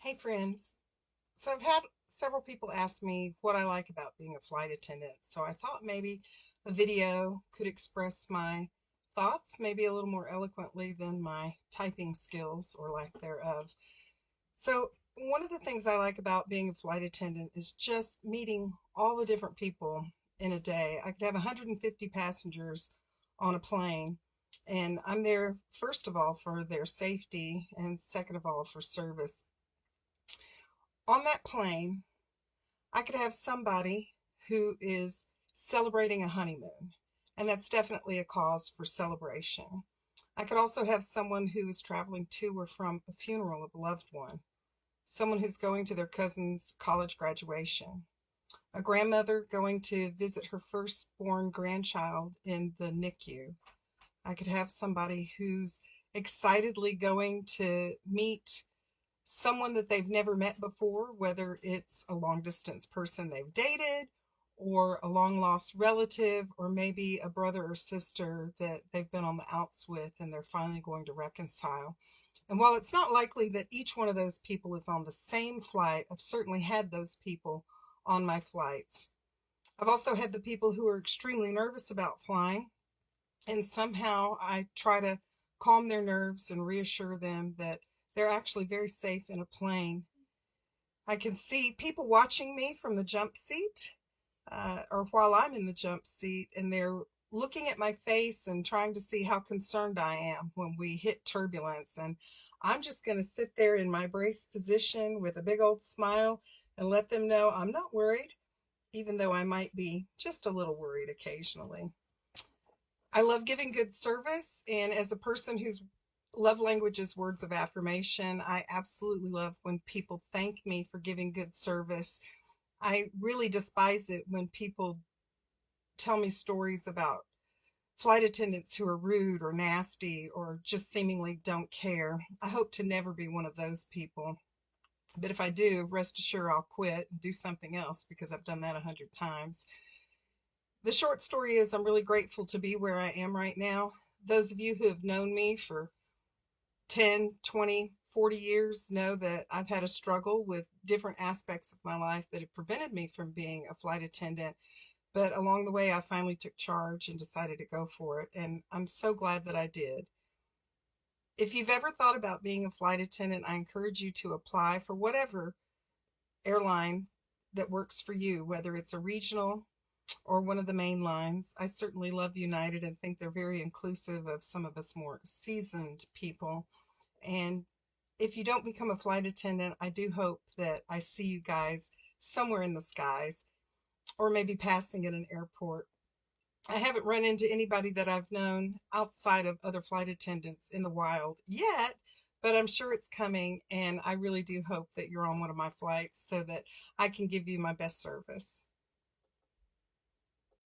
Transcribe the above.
Hey friends. So I've had several people ask me what I like about being a flight attendant. So I thought maybe a video could express my thoughts maybe a little more eloquently than my typing skills or lack thereof. So one of the things I like about being a flight attendant is just meeting all the different people in a day. I could have 150 passengers on a plane, and I'm there first of all for their safety and second of all for service. On that plane, I could have somebody who is celebrating a honeymoon, and that's definitely a cause for celebration. I could also have someone who is traveling to or from a funeral of a loved one, someone who's going to their cousin's college graduation, a grandmother going to visit her firstborn grandchild in the NICU. I could have somebody who's excitedly going to meet someone that they've never met before, whether it's a long distance person they've dated or a long lost relative, or maybe a brother or sister that they've been on the outs with and they're finally going to reconcile. And while it's not likely that each one of those people is on the same flight, I've certainly had those people on my flights. I've also had the people who are extremely nervous about flying, and somehow I try to calm their nerves and reassure them that they're actually very safe in a plane. I can see people watching me from the jump seat, or while I'm in the jump seat, and they're looking at my face and trying to see how concerned I am when we hit turbulence. And I'm just going to sit there in my brace position with a big old smile and let them know I'm not worried, even though I might be just a little worried occasionally. I love giving good service, and as a person whose love language is words of affirmation, I absolutely love when people thank me for giving good service. I really despise it when people tell me stories about flight attendants who are rude or nasty or just seemingly don't care. I hope to never be one of those people. But if I do, rest assured I'll quit and do something else because I've done that 100 times. The short story is I'm really grateful to be where I am right now. Those of you who have known me for 10, 20, 40 years know that I've had a struggle with different aspects of my life that have prevented me from being a flight attendant. But along the way, I finally took charge and decided to go for it. And I'm so glad that I did. If you've ever thought about being a flight attendant, I encourage you to apply for whatever airline that works for you, whether it's a regional or one of the main lines. I certainly love United and think they're very inclusive of some of us more seasoned people. And if you don't become a flight attendant, I do hope that I see you guys somewhere in the skies or maybe passing at an airport. I haven't run into anybody that I've known outside of other flight attendants in the wild yet, but I'm sure it's coming, and I really do hope that you're on one of my flights so that I can give you my best service.